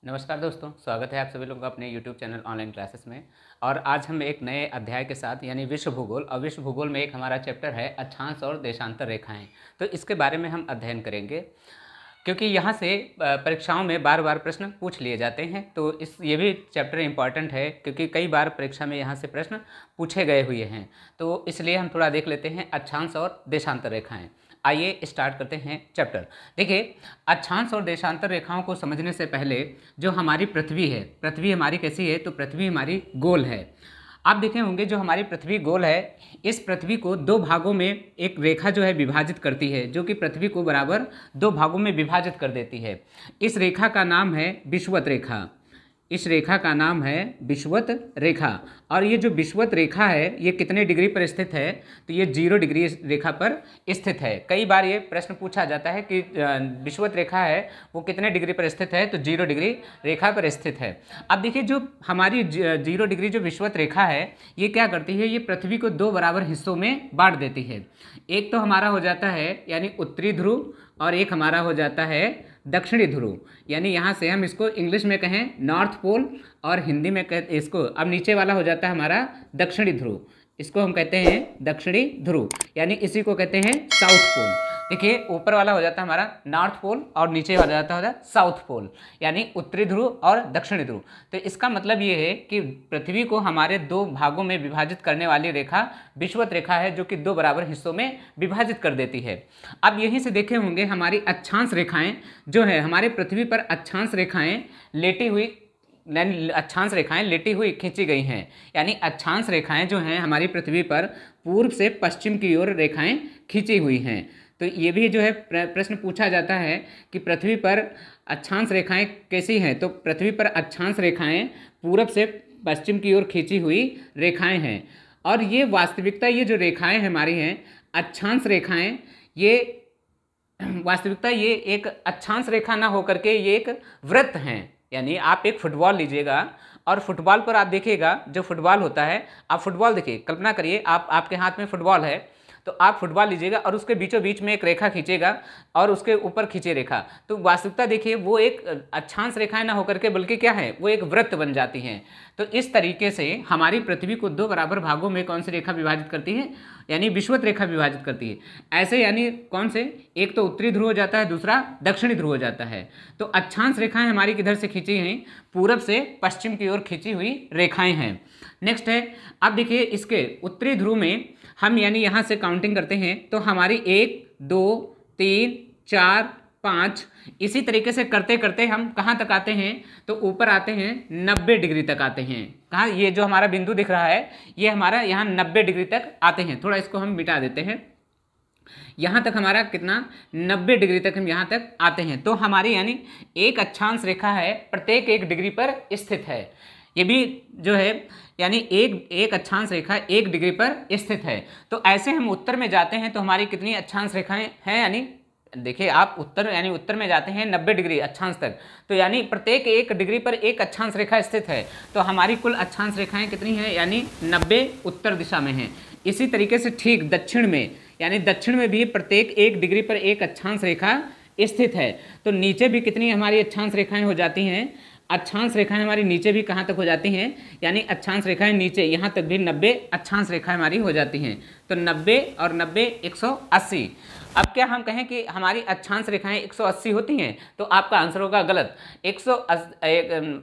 नमस्कार दोस्तों, स्वागत है आप सभी लोगों का अपने YouTube चैनल ऑनलाइन क्लासेस में। और आज हम एक नए अध्याय के साथ यानी विश्व भूगोल और विश्व भूगोल में एक हमारा चैप्टर है अक्षांश और देशांतर रेखाएं। तो इसके बारे में हम अध्ययन करेंगे क्योंकि यहाँ से परीक्षाओं में बार बार प्रश्न पूछ लिए जाते हैं। तो ये भी चैप्टर इम्पॉर्टेंट है क्योंकि कई बार परीक्षा में यहाँ से प्रश्न पूछे गए हुए हैं। तो इसलिए हम थोड़ा देख लेते हैं अक्षांश और देशांतर रेखाएं। आइए स्टार्ट करते हैं चैप्टर। देखिए, अक्षांश और देशांतर रेखाओं को समझने से पहले जो हमारी पृथ्वी है, पृथ्वी हमारी कैसी है? तो पृथ्वी हमारी गोल है। आप देखे होंगे जो हमारी पृथ्वी गोल है, इस पृथ्वी को दो भागों में एक रेखा जो है विभाजित करती है, जो कि पृथ्वी को बराबर दो भागों में विभाजित कर देती है। इस रेखा का नाम है विषुवत रेखा। इस रेखा का नाम है विषुवत रेखा। और ये जो विषुवत रेखा है ये कितने डिग्री पर स्थित है? तो ये 0 डिग्री रेखा पर स्थित है। कई बार ये प्रश्न पूछा जाता है कि विषुवत रेखा है वो कितने डिग्री पर स्थित है? तो 0 डिग्री रेखा पर स्थित है। अब देखिए, जो हमारी 0 डिग्री जो विषुवत रेखा है ये क्या करती है? ये पृथ्वी को दो बराबर हिस्सों में बांट देती है। एक तो हमारा हो जाता है यानी उत्तरी ध्रुव, और एक हमारा हो जाता है दक्षिणी ध्रुव। यानी यहाँ से हम इसको इंग्लिश में कहें नॉर्थ पोल और हिंदी में कहते इसको, अब नीचे वाला हो जाता है हमारा दक्षिणी ध्रुव। इसको हम कहते हैं दक्षिणी ध्रुव, यानी इसी को कहते हैं साउथ पोल। देखिए, ऊपर वाला हो जाता है हमारा नॉर्थ पोल और नीचे वाला जाता है साउथ पोल, यानी उत्तरी ध्रुव और दक्षिणी ध्रुव। तो इसका मतलब ये है कि पृथ्वी को हमारे दो भागों में विभाजित करने वाली रेखा विषुवत रेखा है, जो कि दो बराबर हिस्सों में विभाजित कर देती है। अब यहीं से देखे होंगे हमारी अक्षांश रेखाएं जो है, हमारे पृथ्वी पर अक्षांश रेखाएं लेटी हुई अक्षांश रेखाएं लेटी हुई खींची गई हैं। यानी अक्षांश रेखाएं जो हैं हमारी पृथ्वी पर पूर्व से पश्चिम की ओर रेखाएं खींची हुई हैं। तो ये भी जो है प्रश्न पूछा जाता है कि पृथ्वी पर अक्षांश रेखाएं कैसी हैं? तो पृथ्वी पर अक्षांश रेखाएं पूरब से पश्चिम की ओर खींची हुई रेखाएं हैं। और ये वास्तविकता, ये जो रेखाएं हमारी हैं अक्षांश रेखाएं, ये वास्तविकता ये एक अक्षांश रेखा ना होकर के ये एक वृत्त हैं। यानी आप एक फुटबॉल लीजिएगा और फुटबॉल पर आप देखिएगा, जो फुटबॉल होता है, आप फुटबॉल देखिए, कल्पना करिए आपके हाथ में फुटबॉल है, तो आप फुटबॉल लीजिएगा और उसके बीचों बीच में एक रेखा खींचेगा और उसके ऊपर खींचे रेखा, तो वास्तविकता देखिए वो एक अक्षांश रेखाएं ना होकर के बल्कि क्या है, वो एक वृत्त बन जाती हैं। तो इस तरीके से हमारी पृथ्वी को दो बराबर भागों में कौन सी रेखा विभाजित करती है? यानी विषुवत रेखा विभाजित करती है। ऐसे यानी कौन से? एक तो उत्तरी ध्रुव हो जाता है, दूसरा दक्षिणी ध्रुव हो जाता है। तो अक्षांश रेखाएं हमारी किधर से खींची हैं? पूरब से पश्चिम की ओर खींची हुई रेखाएं हैं। नेक्स्ट है, अब देखिए इसके उत्तरी ध्रुव में हम यानी यहाँ से काउंटिंग करते हैं तो हमारी 1 2 3 4 5 इसी तरीके से करते करते हम कहाँ तक आते हैं? तो ऊपर आते हैं 90 डिग्री तक आते हैं। कहाँ? ये जो हमारा बिंदु दिख रहा है ये हमारा यहाँ 90 डिग्री तक आते हैं। थोड़ा इसको हम मिटा देते हैं। यहाँ तक हमारा कितना? 90 डिग्री तक हम यहाँ तक आते हैं। तो हमारी यानी एक अक्षांश रेखा है, प्रत्येक 1 डिग्री पर स्थित है। ये भी जो है यानी एक अक्षांश रेखा 1 डिग्री पर स्थित है। तो ऐसे हम उत्तर में जाते हैं तो हमारी कितनी अक्षांश रेखाएं हैं? यानी देखिए, आप उत्तर में जाते हैं 90 डिग्री अक्षांश तक, तो यानी प्रत्येक 1 डिग्री पर एक अक्षांश रेखा स्थित है। तो हमारी कुल अक्षांश रेखाएं कितनी हैं? यानी 90 उत्तर दिशा में हैं। इसी तरीके से ठीक दक्षिण में, यानी दक्षिण में भी प्रत्येक 1 डिग्री पर एक अक्षांश रेखा स्थित है। तो नीचे भी कितनी हमारी अक्षांश रेखाएं हो जाती हैं? अक्षांश रेखाएं हमारी नीचे भी कहाँ तक हो जाती हैं? यानी अक्षांश रेखाएं नीचे यहाँ तक भी 90 अक्षांश रेखाएं हमारी हो जाती हैं। तो 90 और 90 180। अब क्या हम कहें कि हमारी अक्षांश रेखाएं 180 होती हैं? तो आपका आंसर होगा गलत।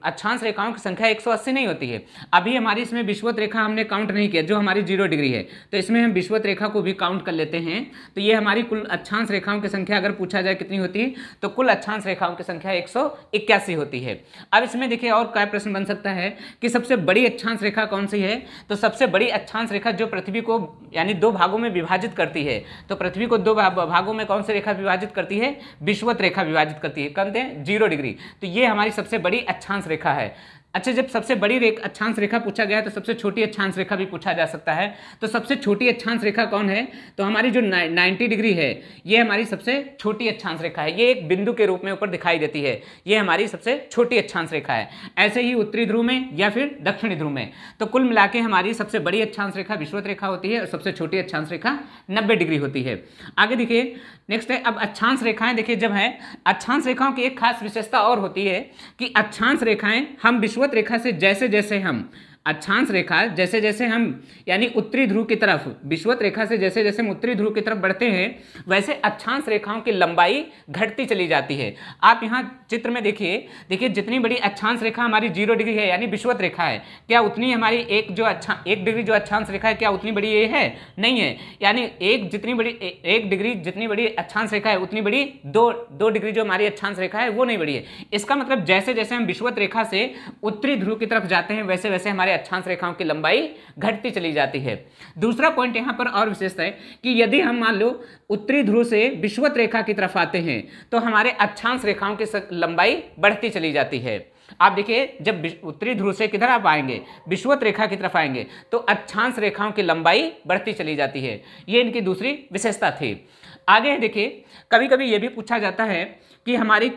अक्षांश रेखाओं की संख्या 180 नहीं होती है। अभी हमारी इसमें विषुवत रेखा हमने काउंट नहीं किया जो हमारी 0 डिग्री है, तो इसमें हम विषुवत रेखा को भी काउंट कर लेते हैं। तो ये हमारी कुल अक्षांश रेखाओं की संख्या अगर पूछा जाए कितनी होती है, तो कुल अक्षांश रेखाओं की संख्या 181 होती है। अब इसमें देखिए और क्या प्रश्न बन सकता है कि सबसे बड़ी अक्षांश रेखा कौन सी है? तो सबसे बड़ी अक्षांश रेखा जो पृथ्वी को यानी दो भागों में विभाजित करती है, तो पृथ्वी को दो भागों में कौन सी रेखा विभाजित करती है? विषुवत रेखा विभाजित करती है। कहते हैं 0 डिग्री। तो ये हमारी सबसे बड़ी अक्षांश रेखा है। अच्छा, जब सबसे बड़ी अक्षांश रेखा पूछा गया है तो सबसे छोटी अक्षांश रेखा भी पूछा जा सकता है। तो सबसे छोटी अक्षांश रेखा कौन है? तो हमारी जो 90 डिग्री है ये हमारी सबसे छोटी अक्षांश रेखा है। ये एक बिंदु के रूप में ऊपर दिखाई देती है, ये हमारी सबसे छोटी अक्षांश रेखा है। ऐसे ही उत्तरी ध्रुव में या फिर दक्षिणी ध्रुव में। तो कुल मिला के हमारी सबसे बड़ी अक्षांश रेखा विषुवत रेखा होती है और सबसे छोटी अक्षांश रेखा 90 डिग्री होती है। आगे देखिए, नेक्स्ट है अब अक्षांश रेखाएं। देखिए, जब है अक्षांश रेखाओं की एक खास विशेषता और होती है कि अक्षांश रेखाएं हम विषुवत रेखा से जैसे जैसे हम अक्षांश रेखा जैसे जैसे हम यानी उत्तरी ध्रुव की तरफ, विषुवत रेखा से जैसे जैसे हम उत्तरी ध्रुव की तरफ बढ़ते हैं वैसे अक्षांश रेखाओं की लंबाई घटती चली जाती है। आप यहाँ चित्र में देखिए, जितनी बड़ी अक्षांश रेखा हमारी 0 डिग्री है यानी विषुवत रेखा है, क्या उतनी हमारी एक डिग्री जो अक्षांश रेखा है क्या उतनी बड़ी ये है? नहीं है। यानी एक डिग्री जितनी बड़ी अक्षांश रेखा है उतनी बड़ी 2 डिग्री जो हमारी अक्षांश रेखा है वो नहीं बड़ी है। इसका मतलब जैसे जैसे हम विषुवत रेखा से उत्तरी ध्रुव की तरफ जाते हैं वैसे वैसे हमारे अक्षांश रेखाओं की लंबाई घटती चली जाती है। दूसरा पॉइंट यहां पर और विशेष है कि यदि हम मान लो उत्तरी ध्रुव से विषुवत रेखा की तरफ आते हैं तो हमारे अक्षांश रेखाओं की लंबाई बढ़ती चली जाती है। आप देखिए, जब उत्तरी ध्रुव से किधर आप आएंगे, विषुवत रेखा की तरफ आएंगे तो अक्षांश रेखाओं की लंबाई बढ़ती चली जाती है। ये इनकी दूसरी विशेषता थी। आगे देखिए, कभी कभी यह भी पूछा जाता है कि हमारी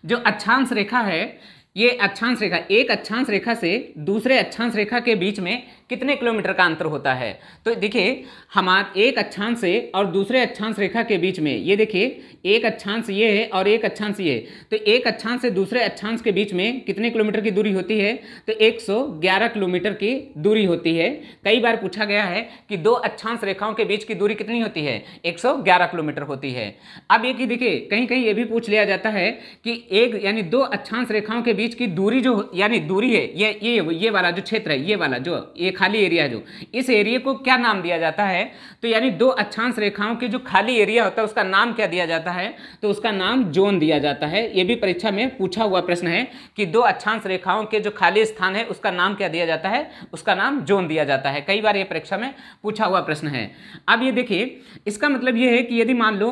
जो अक्षांश रेखा है, ये अक्षांश रेखा, एक अक्षांश रेखा से दूसरे अक्षांश रेखा के बीच में कितने किलोमीटर का अंतर होता है? तो देखिए, हमारे एक अक्षांश से और दूसरे अक्षांश रेखा के बीच में, ये देखिए एक अक्षांश ये है और एक अक्षांश ये, तो एक अक्षांश से दूसरे अक्षांश के बीच में कितने किलोमीटर की दूरी होती है? तो 111 किलोमीटर की दूरी होती है। कई बार पूछा गया है कि दो अक्षांश रेखाओं के बीच की दूरी कितनी होती है? 111 किलोमीटर होती है। अब ये कि देखिए, कहीं कहीं ये भी पूछ लिया जाता है कि एक यानी दो अक्षांश रेखाओं के बीच की दूरी जो यानी दूरी है, ये वाला जो क्षेत्र है, ये वाला जो ये खाली एरिया, जो इस एरिया को क्या नाम दिया जाता है? तो यानी दो अक्षांश रेखाओं के जो खाली एरिया होता है उसका नाम क्या दिया जाता है? तो उसका नाम जोन दिया जाता है। ये भी परीक्षा में पूछा हुआ प्रश्न है कि दो अक्षांश रेखाओं के जो खाली स्थान है उसका नाम क्या दिया जाता है? उसका नाम जोन दिया जाता है। कई बार ये परीक्षा में पूछा हुआ प्रश्न है। अब ये देखिए, इसका मतलब ये है कि यदि मान लो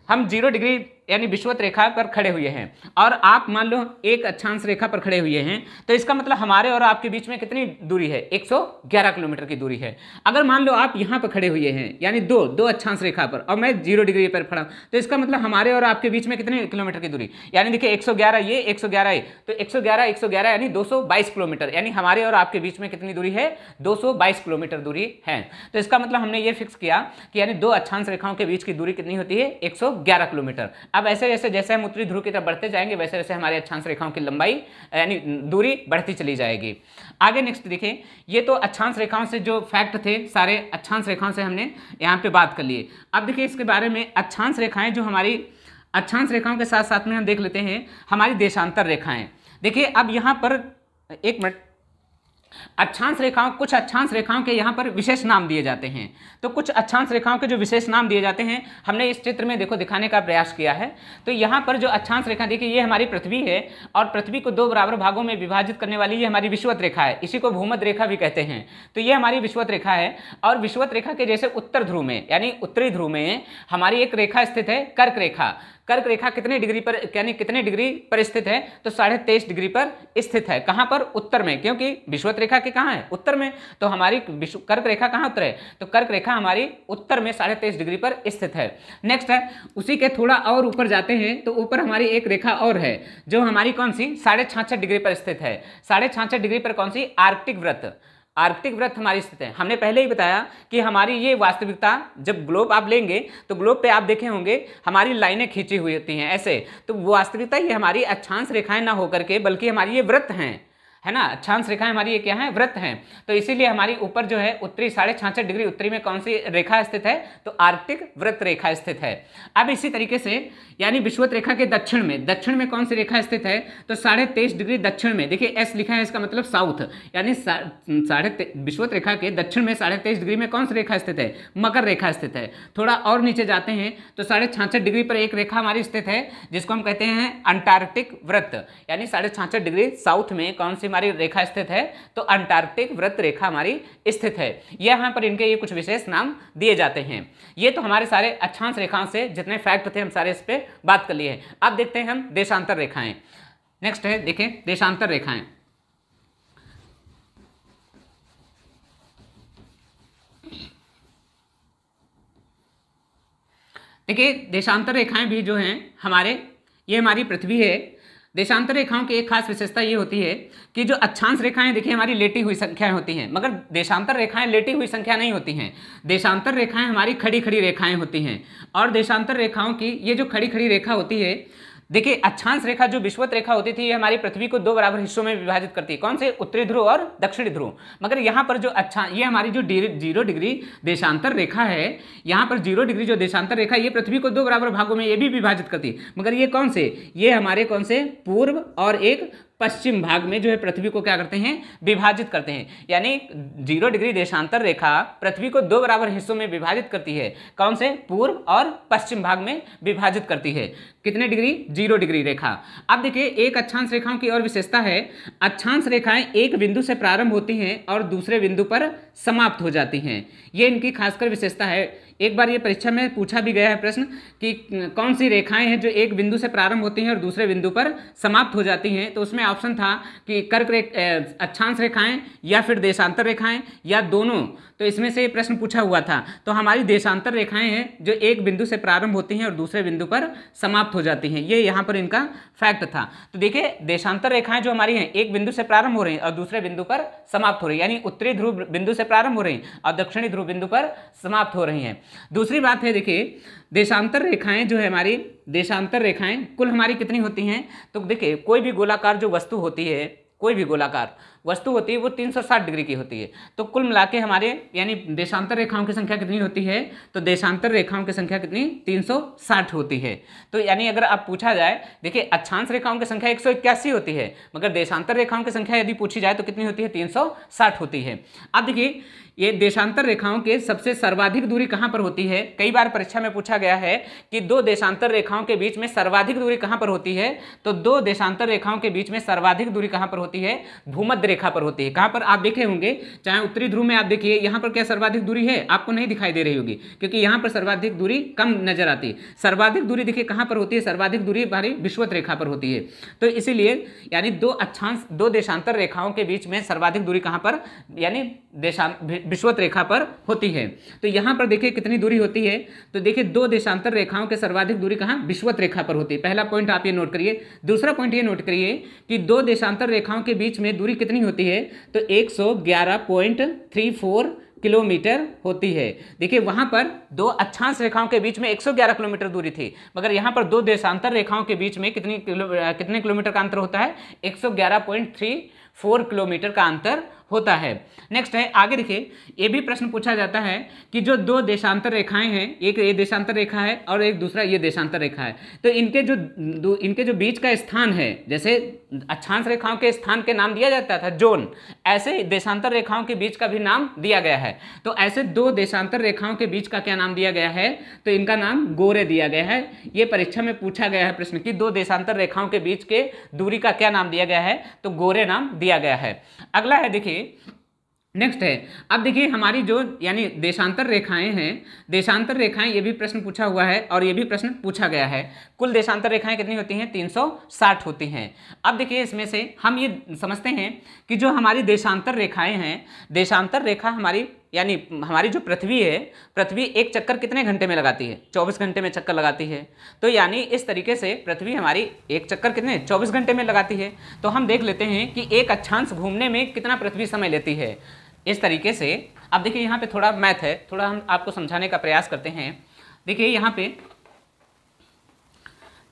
हम 0 डिग्री यानी विषुवत रेखा पर खड़े हुए हैं और आप मान लो एक अक्षांश रेखा पर खड़े हुए हैं, तो इसका मतलब हमारे और आपके बीच में कितनी दूरी है? 111 किलोमीटर की दूरी है। अगर मान लो आप यहाँ पर खड़े हुए हैं यानी दो अक्षांश रेखा पर और मैं 0 डिग्री पर खड़ा हूँ, तो इसका मतलब हमारे और आपके बीच में कितने किलोमीटर की दूरी? यानी देखिए 111 ये 111 ये, तो 111 यानी 222 किलोमीटर, यानी हमारे और आपके बीच में कितनी दूरी है? 222 किलोमीटर दूरी है। तो इसका मतलब हमने ये फिक्स किया कि यानी दो अक्षांश रेखाओं के बीच की दूरी कितनी होती है? 111 किलोमीटर। अब ऐसे जैसे हम उत्तरी ध्रुव की तरफ बढ़ते जाएंगे वैसे वैसे हमारे अक्षांश रेखाओं की लंबाई यानी दूरी बढ़ती चली जाएगी। आगे नेक्स्ट देखिए, ये तो अक्षांश रेखाओं से जो फैक्ट थे सारे अक्षांश रेखाओं से हमने यहाँ पे बात कर लिए। अब देखिए इसके बारे में अक्षांश रेखाएं, जो हमारी अक्षांश रेखाओं के साथ साथ में हम देख लेते हैं हमारी देशांतर रेखाएं। देखिए अब यहाँ पर एक मिनट, कुछ अक्षांश रेखाओं के यहाँ पर विशेष नाम दिए जाते हैं। तो कुछ अक्षांश रेखाओं के जो विशेष नाम दिए जाते हैं हमने इस चित्र में देखो दिखाने का प्रयास किया है। तो यहाँ पर जो अक्षांश रेखा देखिए, ये हमारी पृथ्वी है और पृथ्वी को दो बराबर भागों में विभाजित करने वाली ये हमारी विषुवत रेखा है। इसी को भूमध्य रेखा भी कहते हैं। तो ये हमारी विषुवत रेखा है और विषुवत रेखा के जैसे उत्तर ध्रुव में यानी उत्तरी ध्रुव में हमारी एक रेखा स्थित है, कर्क रेखा। कर्क रेखा कितने डिग्री पर यानी कितने डिग्री पर स्थित है? तो 23.5 डिग्री पर स्थित है। कहां पर? उत्तर में, क्योंकि विषुवत रेखा के कहां है? उत्तर में। तो हमारी कर्क रेखा कहां उत्तर है? तो कर्क रेखा हमारी उत्तर में 23.5 डिग्री पर स्थित है। नेक्स्ट है, उसी के थोड़ा और ऊपर जाते हैं तो ऊपर हमारी एक रेखा और है जो हमारी कौन सी? 66.5 डिग्री पर स्थित है। 66.5 डिग्री पर कौन सी? आर्कटिक वृत्त। आर्कटिक वृत्त हमारी स्थित है। हमने पहले ही बताया कि हमारी ये वास्तविकता, जब ग्लोब आप लेंगे तो ग्लोब पे आप देखे होंगे हमारी लाइनें खींची हुई होती हैं ऐसे। तो वास्तविकता ये हमारी अक्षांश रेखाएं ना होकर के बल्कि हमारी ये वृत्त हैं, है ना। अक्षांश रेखाएं हमारी ये क्या है? वृत्त हैं। तो इसीलिए हमारी ऊपर जो है उत्तरी 66.5 डिग्री उत्तरी में कौन सी रेखा स्थित है? तो आर्कटिक वृत्त रेखा स्थित है। अब इसी तरीके से यानी विषुवत रेखा के दक्षिण में कौन सी रेखा स्थित है? तो 23.5 डिग्री दक्षिण में, देखिए एस लिखा है, इसका मतलब साउथ, यानी विषुवत रेखा के दक्षिण में 23.5 डिग्री में कौन सी रेखा स्थित है? मकर रेखा स्थित है। थोड़ा और नीचे जाते हैं तो 66.5 डिग्री पर एक रेखा हमारी स्थित है जिसको हम कहते हैं अंटार्कटिक वृत्त, यानी 66.5 डिग्री साउथ में कौन सी हमारी रेखा स्थित है? तो अंटार्कटिक वृत्त रेखा हमारी स्थित है। यहाँ पर इनके ये कुछ विशेष नाम दिए जाते हैं। ये तो हमारे सारे अक्षांश रेखाओं से जितने फैक्ट थे हम सारे इस पे बात कर लिए हैं। अब देखते हैं हम देशांतर रेखाएं। नेक्स्ट है देखिए देशांतर रेखाएं। देखिए देशांतर रेखाएं भी जो हैं हमारे, ये हमारी पृथ्वी है। देशांतर रेखाओं की एक खास विशेषता ये होती है कि जो अक्षांश रेखाएं देखिए हमारी लेटी हुई संख्याएं होती हैं, मगर देशांतर रेखाएं लेटी हुई संख्या नहीं होती हैं। देशांतर रेखाएं हमारी खड़ी खड़ी रेखाएं होती हैं। और देशांतर रेखाओं की ये जो खड़ी खड़ी रेखा होती है, देखिए अक्षांश रेखा जो विषुवत रेखा होती थी, ये हमारी पृथ्वी को दो बराबर हिस्सों में विभाजित करती है। कौन से? उत्तरी ध्रुव और दक्षिणी ध्रुव। मगर यहाँ पर जो ये हमारी जो 0 डिग्री देशांतर रेखा है, यहाँ पर 0 डिग्री जो देशांतर रेखा, ये पृथ्वी को दो बराबर भागों में ये भी विभाजित करती है। मगर ये कौन से? ये हमारे कौन से? पूर्व और एक पश्चिम भाग में जो है पृथ्वी को क्या करते हैं? विभाजित करते हैं। यानी 0 डिग्री देशांतर रेखा पृथ्वी को दो बराबर हिस्सों में विभाजित करती है। कौन से? पूर्व और पश्चिम भाग में विभाजित करती है। कितने डिग्री? 0 डिग्री रेखा। अब देखिए एक अक्षांश रेखाओं की और विशेषता है, अक्षांश रेखाएं एक बिंदु से प्रारंभ होती हैं और दूसरे बिंदु पर समाप्त हो जाती हैं। ये इनकी खासकर विशेषता है। एक बार ये परीक्षा में पूछा भी गया है प्रश्न कि कौन सी रेखाएं हैं जो एक बिंदु से प्रारंभ होती हैं और दूसरे बिंदु पर समाप्त हो जाती हैं। तो उसमें ऑप्शन था कि अक्षांश रेखाएं या फिर देशांतर रेखाएं या दोनों। तो इसमें से प्रश्न पूछा हुआ था। तो हमारी देशांतर रेखाएं हैं जो एक बिंदु से प्रारंभ होती हैं और दूसरे बिंदु पर समाप्त हो जाती हैं। ये यहाँ पर इनका फैक्ट था। तो देखिए देशांतर रेखाएं जो हमारी हैं एक बिंदु से प्रारंभ हो रही हैं और दूसरे बिंदु पर समाप्त हो रही है। यानी उत्तरी ध्रुव बिंदु से प्रारंभ हो रही हैं और दक्षिणी ध्रुव बिंदु पर समाप्त हो रही हैं। दूसरी बात है देखिए देशांतर रेखाएं जो है हमारी, देशांतर रेखाएं कुल हमारी कितनी होती हैं? तो देखिए कोई भी गोलाकार जो वस्तु होती है, कोई भी गोलाकार वस्तु होती है वो 360 डिग्री की होती है। तो कुल मिला के हमारे यानी देशांतर रेखाओं की संख्या कितनी होती है? तो देशांतर रेखाओं की संख्या कितनी? 360 होती है। तो यानी अगर आप पूछा जाए, देखिए अक्षांश रेखाओं की संख्या 181 होती है, मगर देशांतर रेखाओं की संख्या यदि पूछी जाए तो कितनी होती है? 360 होती है। अब देखिए ये देशांतर रेखाओं के सबसे सर्वाधिक दूरी कहाँ पर होती है? कई बार परीक्षा में पूछा गया है कि दो देशांतर रेखाओं के बीच में सर्वाधिक दूरी कहाँ पर होती है? तो दो देशांतर रेखाओं के बीच में सर्वाधिक दूरी कहाँ पर होती है? भूमध्य रेखा पर होती है। कहाँ पर? आप देखे होंगे, चाहे उत्तरी ध्रुव में आप देखिए यहाँ पर क्या सर्वाधिक दूरी है? आपको नहीं दिखाई दे रही होगी क्योंकि यहाँ पर सर्वाधिक दूरी कम नजर आती है। सर्वाधिक दूरी देखिए कहाँ पर होती है? सर्वाधिक दूरी हमारी विषुवत रेखा पर होती है। तो इसीलिए यानी दो देशांतर रेखाओं के बीच में सर्वाधिक दूरी कहाँ पर? यानी विषुवत रेखा पर होती है। तो यहाँ पर देखिए कितनी दूरी होती है? तो देखिए दो देशांतर रेखाओं के सर्वाधिक दूरी कहाँ? विषुवत रेखा पर होती है। पहला पॉइंट आप ये नोट करिए। दूसरा पॉइंट ये नोट करिए कि दो देशांतर रेखाओं के बीच में दूरी कितनी होती है? तो 111.34 किलोमीटर होती है। देखिए वहां पर दो अक्षांश रेखाओं के बीच में 111 किलोमीटर दूरी थी, मगर यहां पर दो देशांतर रेखाओं के बीच में कितने किलोमीटर का अंतर होता है? 111.34 किलोमीटर का अंतर होता है। नेक्स्ट है आगे देखिए, ये भी प्रश्न पूछा जाता है कि जो दो देशांतर रेखाएं हैं, एक ये देशांतर रेखा है और एक दूसरा ये देशांतर रेखा है, तो इनके जो बीच का स्थान है, जैसे अक्षांश रेखाओं के स्थान के नाम दिया जाता था जोन, ऐसे देशांतर रेखाओं के बीच का भी नाम दिया गया है। तो ऐसे दो देशांतर रेखाओं के बीच का क्या नाम दिया गया है? तो इनका नाम गोरे दिया गया है। ये परीक्षा में पूछा गया है प्रश्न कि दो देशांतर रेखाओं के बीच के दूरी का क्या नाम दिया गया है? तो गोरे नाम दिया गया है। अगला है देखिए, नेक्स्ट है, अब देखिए हमारी जो यानी देशांतर रेखाएं हैं, देशांतर रेखाएं, ये भी प्रश्न पूछा हुआ है और ये भी प्रश्न पूछा गया है। कुल देशांतर रेखाएं कितनी होती हैं? 360 होती हैं। अब देखिए इसमें से हम ये समझते हैं कि जो हमारी देशांतर रेखाएं हैं, देशांतर रेखा हमारी यानी हमारी जो पृथ्वी है, पृथ्वी एक चक्कर कितने घंटे में लगाती है? 24 घंटे में चक्कर लगाती है। तो यानी इस तरीके से पृथ्वी हमारी एक चक्कर कितने 24 घंटे में लगाती है। तो हम देख लेते हैं कि एक अक्षांश घूमने में कितना पृथ्वी समय लेती है। इस तरीके से अब देखिए यहाँ पे थोड़ा मैथ है, थोड़ा हम आपको समझाने का प्रयास करते हैं। देखिए यहाँ पे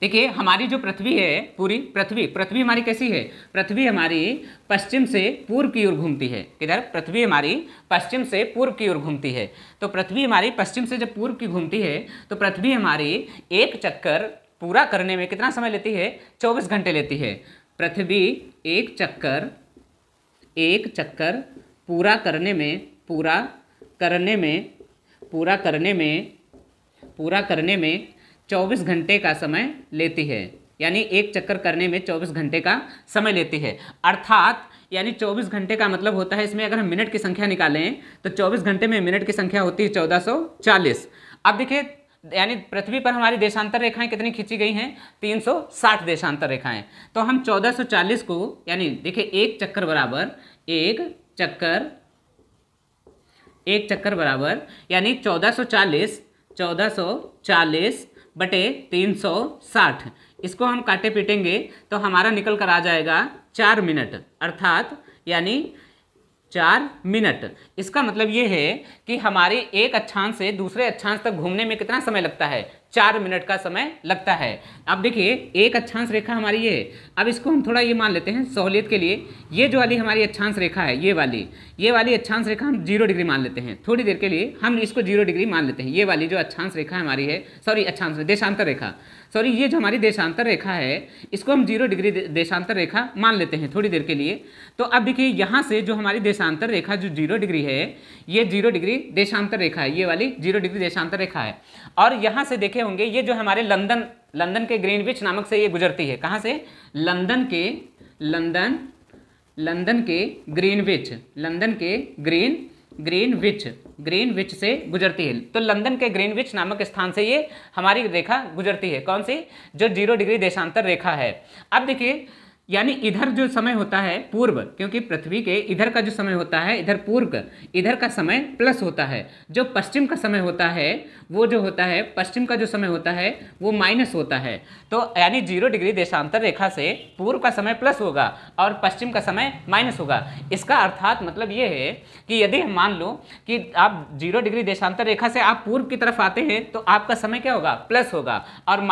देखिए हमारी जो पृथ्वी है, पूरी पृथ्वी हमारी कैसी है? पृथ्वी हमारी पश्चिम से पूर्व की ओर घूमती है। किधर? पृथ्वी हमारी पश्चिम से पूर्व की ओर घूमती है। तो पृथ्वी हमारी पश्चिम से जब पूर्व की घूमती है तो पृथ्वी हमारी एक चक्कर पूरा करने में कितना समय लेती है? 24 घंटे लेती है। पृथ्वी एक चक्कर पूरा करने में 24 घंटे का समय लेती है। यानी एक चक्कर करने में 24 घंटे का समय लेती है। अर्थात यानी 24 घंटे का मतलब होता है, इसमें अगर हम मिनट की संख्या निकालें तो 24 घंटे में मिनट की संख्या होती है 1440। अब देखिए यानी पृथ्वी पर हमारी देशांतर रेखाएं कितनी खींची गई हैं? 360 देशांतर रेखाएं। तो हम 1440 को, यानी देखिए एक चक्कर बराबर यानी 1440 बटे 360, इसको हम काटे पीटेंगे तो हमारा निकल कर आ जाएगा 4 मिनट, अर्थात यानी 4 मिनट। इसका मतलब ये है कि हमारे एक अक्षांश से दूसरे अक्षांश तक घूमने में कितना समय लगता है? 4 मिनट का समय लगता है। अब देखिए एक अक्षांश रेखा हमारी ये है। अब इसको हम थोड़ा ये मान लेते हैं सहूलियत के लिए, ये जो वाली हमारी अक्षांश रेखा है, ये वाली अक्षांश रेखा हम 0 डिग्री मान लेते हैं। थोड़ी देर के लिए हम इसको 0 डिग्री मान लेते हैं। ये वाली जो अक्षांश रेखा हमारी है, देशांतर रेखा, ये जो हमारी देशांतर रेखा है, इसको हम 0 डिग्री देशांतर रेखा मान लेते हैं थोड़ी देर के लिए। तो अब देखिए यहाँ से जो हमारी देशांतर रेखा जो 0 डिग्री है, ये 0 डिग्री देशांतर रेखा है, ये वाली 0 डिग्री देशांतर रेखा है। और यहाँ से देखे होंगे ये जो हमारे लंदन के ग्रीनविच नामक से ये गुजरती है। कहाँ से? लंदन के ग्रीनविच से गुजरती है। तो लंदन के ग्रीनविच नामक स्थान से ये हमारी रेखा गुजरती है। कौन सी? जो 0 डिग्री देशांतर रेखा है। अब देखिए यानी इधर जो समय होता है पूर्व, क्योंकि पृथ्वी के इधर का जो समय होता है, इधर पूर्व, इधर का समय प्लस होता है। जो पश्चिम का समय होता है वो जो होता है, पश्चिम का जो समय होता है वो माइनस होता है। तो यानी 0 डिग्री देशांतर रेखा से पूर्व का समय प्लस होगा और पश्चिम का समय माइनस होगा। इसका अर्थात मतलब ये है कि यदि हम मान लो कि आप 0 डिग्री देशांतर रेखा से आप पूर्व की तरफ आते हैं तो आपका समय क्या होगा? प्लस होगा, और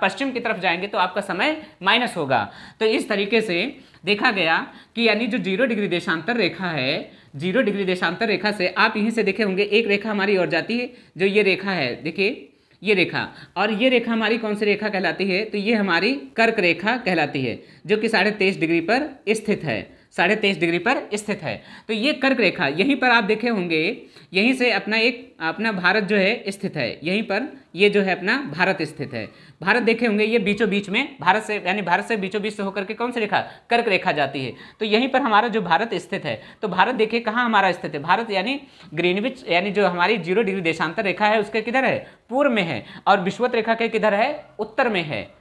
पश्चिम की तरफ जाएंगे तो आपका समय माइनस होगा। तो इस तरीके से देखा गया कि यानी जो 0 डिग्री देशांतर रेखा है, 0 डिग्री देशांतर रेखा से आप यहीं से देखे होंगे एक रेखा हमारी और जाती है, जो ये रेखा है, देखिए ये रेखा, और ये रेखा हमारी कौन सी रेखा कहलाती है? तो ये हमारी कर्क रेखा कहलाती है, जो कि 23.5 डिग्री पर स्थित है, 23.5 डिग्री पर स्थित है। तो ये कर्क रेखा, यहीं पर आप देखे होंगे, यहीं से अपना भारत जो है स्थित है, यहीं पर ये जो है अपना भारत स्थित है। भारत देखे होंगे ये बीचों बीच में, भारत से बीचों बीच से होकर के कौन सी रेखा? कर्क रेखा जाती है। तो यहीं पर हमारा जो भारत स्थित है, तो भारत देखिए कहाँ हमारा स्थित है? भारत यानी ग्रीनविच, यानी जो हमारी 0 डिग्री देशांतर रेखा है उसके किधर है? पूर्व में है, और विषुवत रेखा के किधर है? उत्तर में है।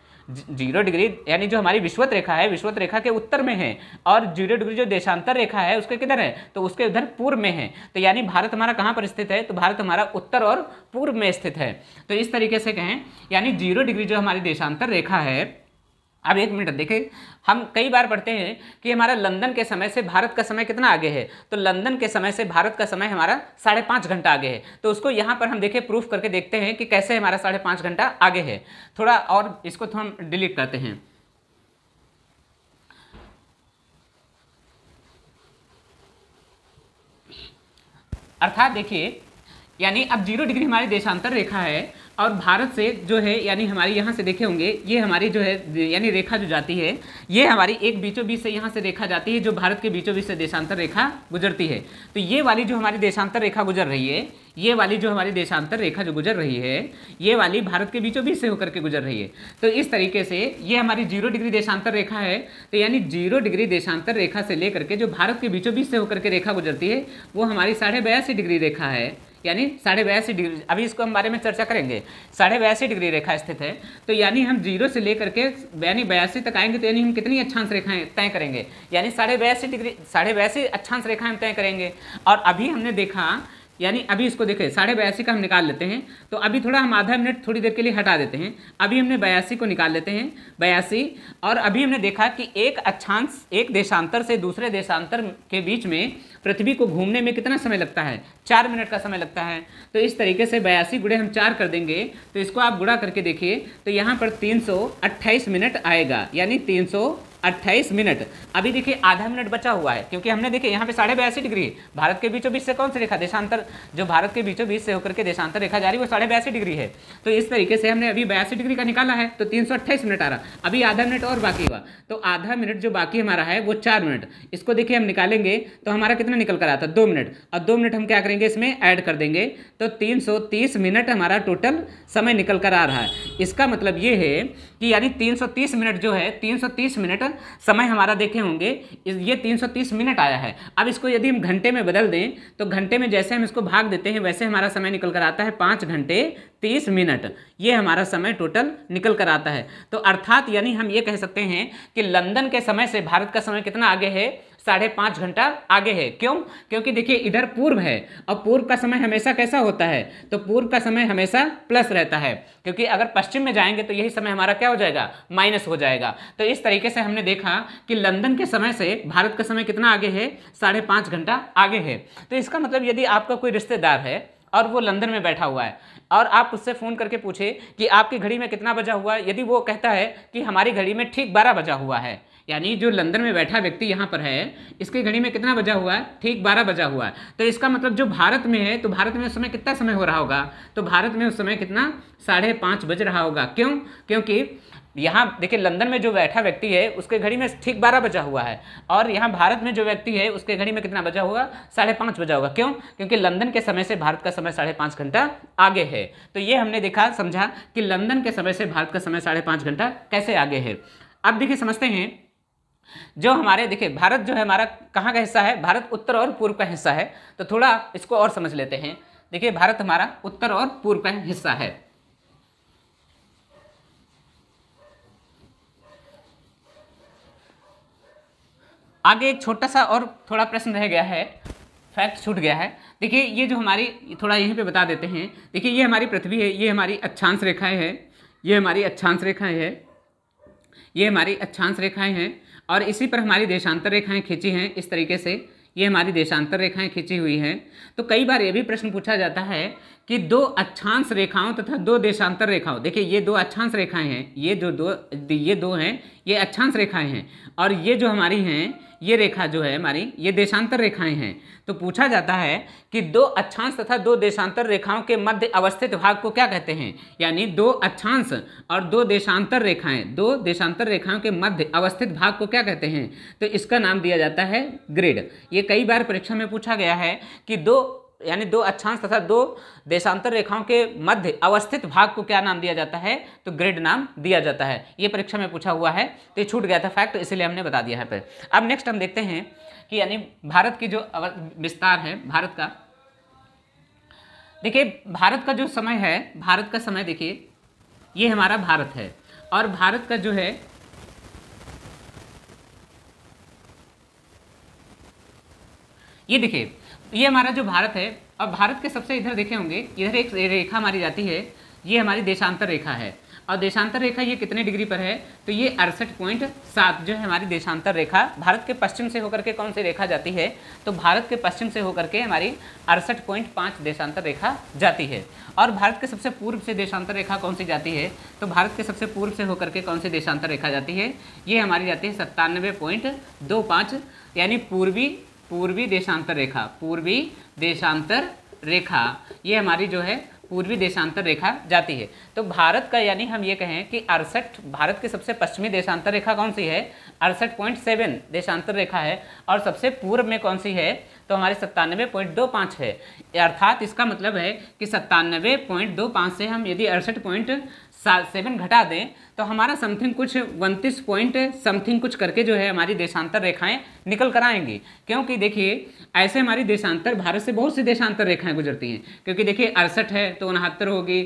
0 डिग्री यानी जो हमारी विषुवत रेखा है, विषुवत रेखा के उत्तर में है, और 0 डिग्री जो देशांतर रेखा है उसके किधर है? तो उसके उधर पूर्व में है। तो यानी भारत हमारा कहाँ पर स्थित है? तो भारत हमारा उत्तर और पूर्व में स्थित है। तो इस तरीके से कहें, यानी 0 डिग्री जो हमारी देशांतर रेखा है। अब एक मिनट देखें, हम कई बार पढ़ते हैं कि हमारा लंदन के समय से भारत का समय कितना आगे है? तो लंदन के समय से भारत का समय हमारा 5.5 घंटा आगे है। तो उसको यहाँ पर हम देखें, प्रूफ करके देखते हैं कि कैसे हमारा 5.5 घंटा आगे है। थोड़ा और इसको तो हम डिलीट करते हैं। अर्थात देखिए, यानी अब 0 डिग्री हमारी देशांतर रेखा है, और भारत से जो है यानी हमारी यहाँ से देखे होंगे ये हमारी जो है यानी रेखा जो जाती है, ये हमारी एक बीचों बीच से यहाँ से रेखा जाती है, जो भारत के बीचों बीच से देशांतर रेखा गुजरती है। तो ये वाली जो हमारी देशांतर रेखा गुजर रही है, ये वाली जो हमारी देशांतर रेखा जो गुजर रही है, ये वाली भारत के बीचों बीच से होकर के गुजर रही है। तो इस तरीके से ये हमारी 0 डिग्री देशांतर रेखा है। तो यानी 0 डिग्री देशांतर रेखा से लेकर के जो भारत के बीचों बीच से होकर के रेखा गुजरती है वो हमारी 82.5 डिग्री रेखा है, यानी 82.5 डिग्री। अभी इसको हम बारे में चर्चा करेंगे। 82.5 डिग्री रेखा स्थित है। तो यानी हम 0 से लेकर के यानी 82 तक आएंगे, तो यानी हम कितनी अक्षांश रेखाएं तय करेंगे? यानी 82.5 डिग्री 82.5 अक्षांश रेखाएं हम तय करेंगे। और अभी हमने देखा, यानी अभी इसको देखें 82.5 का हम निकाल लेते हैं। तो अभी थोड़ा हम आधा मिनट थोड़ी देर के लिए हटा देते हैं। अभी हमने 82 को निकाल लेते हैं, 82। और अभी हमने देखा कि एक अक्षांश, एक देशांतर से दूसरे देशांतर के बीच में पृथ्वी को घूमने में कितना समय लगता है? 4 मिनट का समय लगता है। तो इस तरीके से 82 गुणे हम 4 कर देंगे, तो इसको आप गुणा करके देखिए, तो यहाँ पर 328 मिनट आएगा, यानी 328 मिनट। अभी देखिए आधा मिनट बचा हुआ है, क्योंकि हमने देखिए यहाँ पे 82.5 डिग्री, भारत के बीचों बीच से कौन सी रेखा? देशांतर, जो भारत के बीचों बीच से होकर के देशांतर रेखा जा रही है वो 82.5 डिग्री है। तो इस तरीके से हमने अभी 82 डिग्री का निकाला है, तो 328 मिनट आ रहा। अभी आधा मिनट और बाकी हुआ, तो आधा मिनट जो बाकी हमारा है वो 4 मिनट। इसको देखिए हम निकालेंगे तो हमारा कितना निकल कर आता है? 2 मिनट। और 2 मिनट हम क्या करेंगे? इसमें ऐड कर देंगे, तो 330 मिनट हमारा टोटल समय निकल कर आ रहा है। इसका मतलब ये है कि यानी 330 मिनट जो है, 330 मिनट देशांतर समय हमारा देखे होंगे ये 330 मिनट आया है। अब इसको यदि हम घंटे में बदल दें तो घंटे में जैसे हम इसको भाग देते हैं वैसे हमारा समय निकल कर आता है 5 घंटे 30 मिनट, ये हमारा समय टोटल निकल कर आता है। तो अर्थात यानी हम ये कह सकते हैं कि लंदन के समय से भारत का समय कितना आगे है, 5.5 घंटा आगे है। क्यों? क्योंकि देखिए इधर पूर्व है और पूर्व का समय हमेशा कैसा होता है, तो पूर्व का समय हमेशा प्लस रहता है, क्योंकि अगर पश्चिम में जाएंगे तो यही समय हमारा क्या हो जाएगा, माइनस हो जाएगा। तो इस तरीके से हमने देखा कि लंदन के समय से भारत का समय कितना आगे है, 5.5 घंटा आगे है। तो इसका मतलब यदि आपका कोई रिश्तेदार है और वो लंदन में बैठा हुआ है और आप उससे फ़ोन करके पूछे कि आपकी घड़ी में कितना बजा हुआ है, यदि वो कहता है कि हमारी घड़ी में ठीक 12 बजा हुआ है, यानी जो लंदन में बैठा व्यक्ति यहाँ पर है इसकी घड़ी में कितना बजा हुआ है, ठीक 12 बजा हुआ है, तो इसका मतलब जो भारत में है तो भारत में उस समय कितना समय हो रहा होगा, तो भारत में उस समय कितना 5:30 बज रहा होगा। क्यों? क्योंकि यहाँ देखिए लंदन में जो बैठा व्यक्ति है उसके घड़ी में ठीक 12 बजा हुआ है और यहाँ भारत में जो व्यक्ति है उसके घड़ी में कितना बजा होगा, 5:30 बजा होगा। क्यों? क्योंकि लंदन के समय से भारत का समय 5.5 घंटा आगे है। तो ये हमने देखा समझा कि लंदन के समय से भारत का समय 5.5 घंटा कैसे आगे है। अब देखिए समझते हैं जो हमारे देखिए भारत जो है हमारा कहाँ का हिस्सा है, भारत उत्तर और पूर्व का हिस्सा है। तो थोड़ा इसको और समझ लेते हैं। देखिए भारत हमारा उत्तर और पूर्व का हिस्सा है। आगे एक छोटा सा और थोड़ा प्रश्न रह गया है, फैक्ट छूट गया है। देखिए ये जो हमारी थोड़ा यहीं पे बता देते हैं। देखिए ये हमारी पृथ्वी है, ये हमारी अक्षांश रेखाएं हैं, ये हमारी अक्षांश रेखाएं हैं, ये हमारी अक्षांश रेखाएं हैं और इसी पर हमारी देशांतर रेखाएं खींची हैं। इस तरीके से ये हमारी देशांतर रेखाएं खींची हुई हैं। तो कई बार ये भी प्रश्न पूछा जाता है कि 2 अक्षांश रेखाओं तथा 2 देशांतर रेखाओं, देखिए ये 2 अक्षांश रेखाएं हैं, ये दो हैं, ये अक्षांश रेखाएं हैं और ये जो हमारी हैं ये रेखा जो है हमारी ये देशांतर रेखाएं हैं। तो पूछा जाता है कि 2 अक्षांश तथा 2 देशांतर रेखाओं के मध्य अवस्थित भाग को क्या कहते हैं, यानी 2 अक्षांश और 2 देशांतर रेखाएं, 2 देशांतर रेखाओं के मध्य अवस्थित भाग को क्या कहते हैं, तो इसका नाम दिया जाता है ग्रिड। ये कई बार परीक्षा में पूछा गया है कि 2 अक्षांश तथा 2 देशांतर रेखाओं के मध्य अवस्थित भाग को क्या नाम दिया जाता है, तो ग्रिड नाम दिया जाता है। ये परीक्षा में पूछा हुआ है, तो ये छूट गया था फैक्ट, इसलिए हमने बता दिया है पे। अब नेक्स्ट हम देखते हैं कि यानी भारत की जो विस्तार है भारत का। देखिए भारत का जो समय है, भारत का समय देखिए ये हमारा भारत है और भारत का जो है ये देखिए ये हमारा जो भारत है और भारत के सबसे इधर देखे होंगे इधर एक रेखा हमारी जाती है, ये हमारी देशांतर रेखा है और देशांतर रेखा ये कितने डिग्री पर है, तो ये 68.7 जो है हमारी देशांतर रेखा। भारत के पश्चिम से होकर के कौन सी रेखा जाती है, तो भारत के पश्चिम से होकर के हमारी 68.5 देशांतर रेखा जाती है। और भारत के सबसे पूर्व से देशांतर रेखा कौन सी जाती है, तो भारत के सबसे पूर्व से होकर के कौन सी देशांतर रेखा जाती है, ये हमारी जाती है 97.25 यानी पूर्वी देशांतर रेखा, पूर्वी देशांतर रेखा ये हमारी जो है पूर्वी देशांतर रेखा जाती है। तो भारत का यानी हम ये कहें कि 68 भारत की सबसे पश्चिमी देशांतर रेखा कौन सी है, 68.7 देशांतर रेखा है और सबसे पूर्व में कौन सी है, तो हमारे 97.25 है। अर्थात इसका मतलब है कि 97.25 से हम यदि 68.7 घटा दें तो हमारा समथिंग कुछ 29 पॉइंट समथिंग कुछ करके जो है हमारी देशांतर रेखाएं निकल कर आएंगी। क्योंकि देखिए ऐसे हमारी देशांतर भारत से बहुत सी देशांतर रेखाएं गुजरती हैं, क्योंकि देखिए 68 है तो 69 होगी,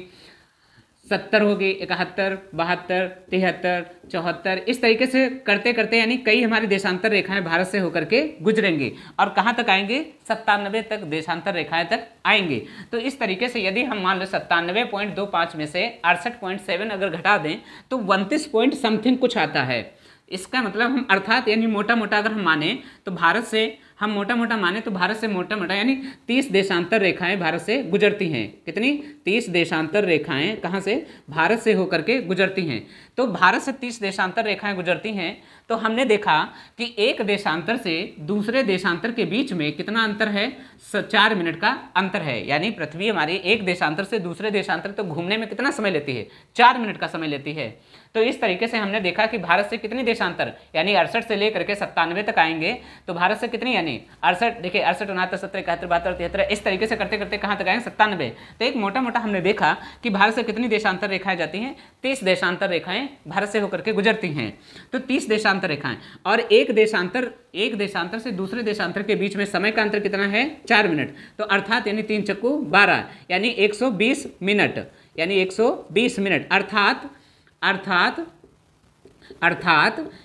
70 होगी, 71, 72, 73, 74 इस तरीके से करते करते यानी कई हमारी देशांतर रेखाएं भारत से होकर के गुजरेंगी और कहाँ तक आएंगे, 97 तक देशांतर रेखाएं तक आएंगी। तो इस तरीके से यदि हम मान लो 97.25 में से 68.7 अगर घटा दें तो 29 पॉइंट समथिंग कुछ आता है। इसका मतलब हम अर्थात यानी मोटा मोटा अगर हम माने तो भारत से हम मोटा मोटा माने तो भारत से मोटा मोटा यानी 30 देशांतर रेखाएं भारत से गुजरती हैं। कितनी? 30 देशांतर रेखाएं कहाँ से, भारत से होकर के गुजरती हैं। तो भारत से 30 देशांतर रेखाएं गुजरती हैं। तो हमने देखा कि एक देशांतर से दूसरे देशांतर के बीच में कितना अंतर है, 4 मिनट का अंतर है। यानी पृथ्वी हमारी एक देशांतर से दूसरे देशांतर तो घूमने में कितना समय लेती है, 4 मिनट का समय लेती है। तो इस तरीके से हमने देखा कि भारत से कितनी देशांतर यानी 68 से लेकर के 97 तक आएंगे तो भारत से कितनी यानी 68, देखिए 68, 69, 70, 71, 72, 73 इस तरीके से करते करते कहाँ तक आएंगे, 97। तो एक मोटा मोटा हमने देखा कि भारत से कितनी देशांतर रेखाएं जाती हैं, 30 देशांतर रेखाएं रेखाएं भारत से होकर के गुजरती हैं। तो 30 देशांतर रेखाएं, और एक देशांतर से दूसरे देशांतर के बीच में समय का अंतर कितना है? 4 मिनट। तो अर्थात यानी 3 चक्कू 12 यानी 120 मिनट, यानी 120 मिनट अर्थात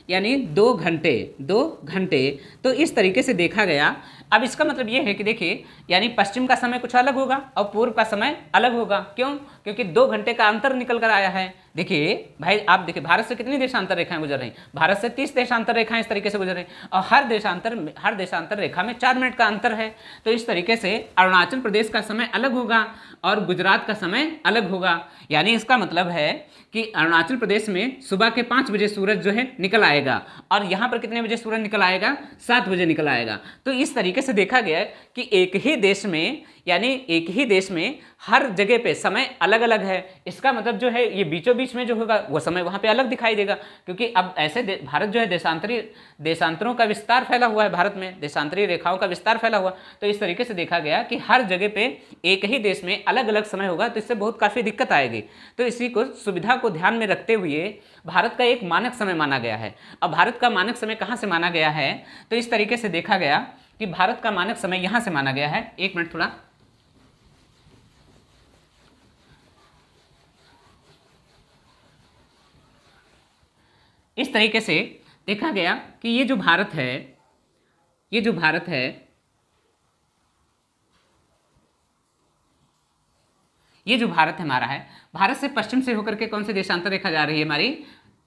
यानी 2 घंटे। तो इस तरीके से देखा गया। अब इसका मतलब ये है कि देखिए, यानी पश्चिम का समय कुछ अलग होगा और पूर्व का समय अलग होगा। क्यों? क्योंकि 2 घंटे का अंतर निकल कर आया है। देखिए भाई, आप देखिए भारत से कितनी देशांतर रेखाएं गुजर रही? भारत से 30 देशांतर रेखाएं इस तरीके से गुजर रही, और हर देशांतर रेखा में 4 मिनट का अंतर है। तो इस तरीके से अरुणाचल प्रदेश का समय अलग होगा और गुजरात का समय अलग होगा। यानी इसका मतलब है कि अरुणाचल प्रदेश में सुबह के 5 बजे सूरज जो है निकल आएगा, और यहाँ पर कितने बजे सूरज निकल आएगा? 7 बजे निकल आएगा। तो इस तरीके से देखा गया कि एक ही देश में हर जगह पे समय अलग अलग है। इसका मतलब जो है ये बीचों बीच में जो होगा वो समय वहाँ पे अलग दिखाई देगा, क्योंकि अब ऐसे भारत जो है देशांतरों का विस्तार फैला हुआ है, भारत में देशांतरीय रेखाओं का विस्तार फैला हुआ। तो इस तरीके से देखा गया कि हर जगह पे एक ही देश में अलग अलग समय होगा, तो इससे बहुत काफ़ी दिक्कत आएगी। तो इसी को सुविधा को ध्यान में रखते हुए भारत का एक मानक समय माना गया है। अब भारत का मानक समय कहाँ से माना गया है? तो इस तरीके से देखा गया कि भारत का मानक समय यहाँ से माना गया है। एक मिनट थोड़ा, इस तरीके से देखा गया कि ये जो भारत हमारा है, भारत से पश्चिम से होकर के कौन सी देशांतर रेखा जा रही है हमारी?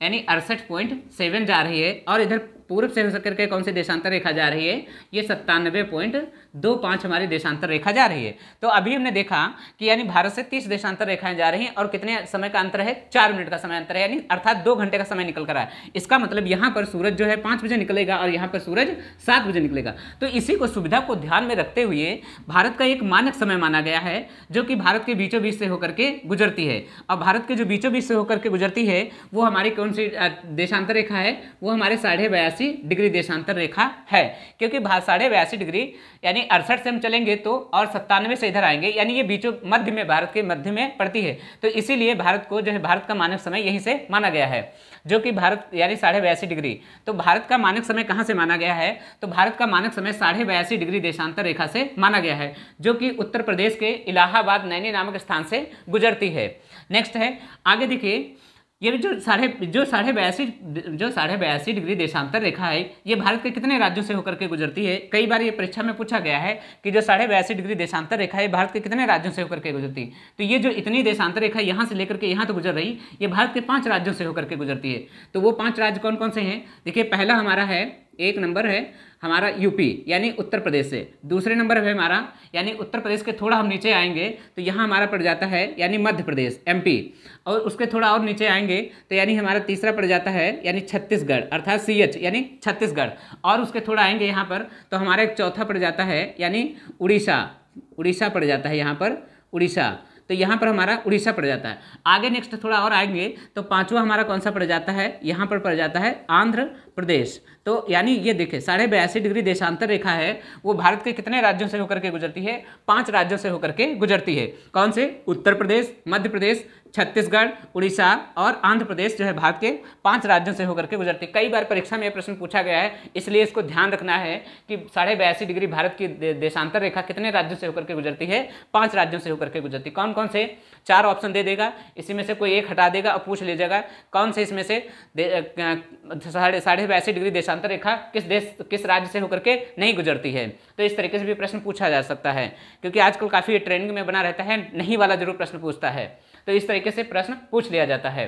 यानी 68.7 जा रही है, और इधर पूर्व से होकर के कौन सी देशांतर रेखा जा रही है? ये 97.25 हमारी देशांतर रेखा जा रही है। तो अभी हमने देखा कि यानी भारत से 30 देशांतर रेखाएं जा रही हैं, और कितने समय का अंतर है? 4 मिनट का समय अंतर है, यानी अर्थात 2 घंटे का समय निकल कर आया। इसका मतलब यहाँ पर सूरज जो है 5 बजे निकलेगा और यहाँ पर सूरज 7 बजे निकलेगा। तो इसी को सुविधा को ध्यान में रखते हुए भारत का एक मानक समय माना गया है, जो कि भारत के बीचों बीच से होकर के गुजरती है। और भारत के जो बीचों बीच से होकर के गुजरती है वो हमारी कौन सी देशांतर रेखा है? वो हमारे 82.5 डिग्री देशांतर रेखा है। क्योंकि 82.5 डिग्री यानी 68 से हम चलेंगे तो, और 97 से इधर आएंगे, यानी ये बीचों मध्य में, भारत के मध्य में पड़ती है। तो इसीलिए भारत को जो है भारत का मानक समय यहीं से माना गया है, जो कि भारत यानी 82.5 डिग्री। तो भारत का मानक समय कहाँ से माना गया है? तो भारत का मानक समय 82.5 डिग्री देशांतर रेखा से माना गया है, जो कि उत्तर प्रदेश के इलाहाबाद नैनी नामक स्थान से गुजरती है। नेक्स्ट है, आगे देखिए, ये जो 82.5 डिग्री देशांतर रेखा है, ये भारत के कितने राज्यों से होकर के गुजरती है? कई बार ये परीक्षा में पूछा गया है कि जो 82.5 डिग्री देशांतर रेखा है भारत के कितने राज्यों से होकर के गुजरती है? तो ये जो इतनी देशांतर रेखा यहाँ से लेकर के यहाँ तो गुजर रही, ये भारत के 5 राज्यों से होकर के गुजरती है। तो वो 5 राज्य कौन कौन से हैं? देखिए, पहला हमारा है, 1 नंबर है हमारा यूपी यानी उत्तर प्रदेश से। दूसरे नंबर है हमारा, यानी उत्तर प्रदेश के थोड़ा हम नीचे आएंगे तो यहाँ हमारा पड़ जाता है यानी मध्य प्रदेश एमपी, और उसके थोड़ा और नीचे आएंगे तो यानी हमारा तीसरा पड़ जाता है यानी छत्तीसगढ़ अर्थात सीएच यानी छत्तीसगढ़, और उसके थोड़ा आएंगे यहाँ पर तो हमारा एक चौथा पड़ जाता है यानी उड़ीसा पड़ जाता है यहाँ पर उड़ीसा, तो यहाँ पर हमारा उड़ीसा पड़ जाता है। आगे नेक्स्ट थोड़ा और आएंगे तो 5वां हमारा कौन सा पड़ जाता है? यहाँ पर पड़ जाता है आंध्र प्रदेश। तो यानी ये देखिए 82.5 डिग्री देशांतर रेखा है, वो भारत के कितने राज्यों से होकर के गुजरती है? 5 राज्यों से होकर के गुजरती है। कौन से? उत्तर प्रदेश, मध्य प्रदेश, छत्तीसगढ़, उड़ीसा और आंध्र प्रदेश जो है भारत के 5 राज्यों से होकर के गुजरती है। कई बार परीक्षा में यह प्रश्न पूछा गया है, इसलिए इसको ध्यान रखना है कि 82.5 डिग्री भारत की देशांतर रेखा कितने राज्यों से होकर के गुजरती है? 5 राज्यों से होकर के गुजरती। कौन कौन से? 4 ऑप्शन दे देगा, इसी में से कोई एक हटा देगा और पूछ लीजिएगा कौन से इसमें से 82.5 डिग्री देशांतर रेखा किस राज्य से होकर के नहीं गुजरती है। तो इस तरीके से भी प्रश्न पूछा जा सकता है, क्योंकि आजकल काफ़ी ट्रेंडिंग में बना रहता है, नहीं वाला जरूर प्रश्न पूछता है, तो इस तरीके से प्रश्न पूछ लिया जाता है।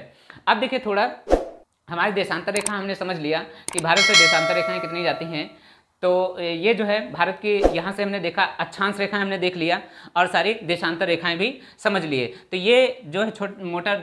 अब देखिए थोड़ा हमारी देशांतर रेखा हमने समझ लिया कि भारत से देशांतर रेखाएं कितनी जाती हैं। तो ये जो है भारत की यहाँ से हमने देखा अक्षांश रेखाएं हमने देख लिया और सारी देशांतर रेखाएं भी समझ लिए। तो ये जो है मोटा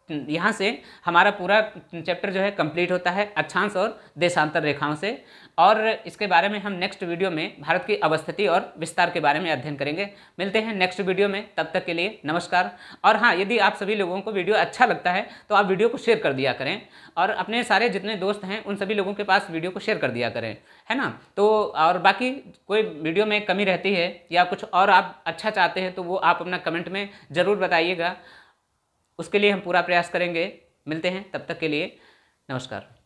यहाँ से हमारा पूरा चैप्टर जो है कंप्लीट होता है अक्षांश और देशांतर रेखाओं से, और इसके बारे में हम नेक्स्ट वीडियो में भारत की अवस्थिति और विस्तार के बारे में अध्ययन करेंगे। मिलते हैं नेक्स्ट वीडियो में, तब तक के लिए नमस्कार। और हाँ, यदि आप सभी लोगों को वीडियो अच्छा लगता है तो आप वीडियो को शेयर कर दिया करें और अपने सारे जितने दोस्त हैं उन सभी लोगों के पास वीडियो को शेयर कर दिया करें, है ना। तो और बाकी कोई वीडियो में कमी रहती है या कुछ और आप अच्छा चाहते हैं तो वो आप अपना कमेंट में ज़रूर बताइएगा, उसके लिए हम पूरा प्रयास करेंगे। मिलते हैं, तब तक के लिए नमस्कार।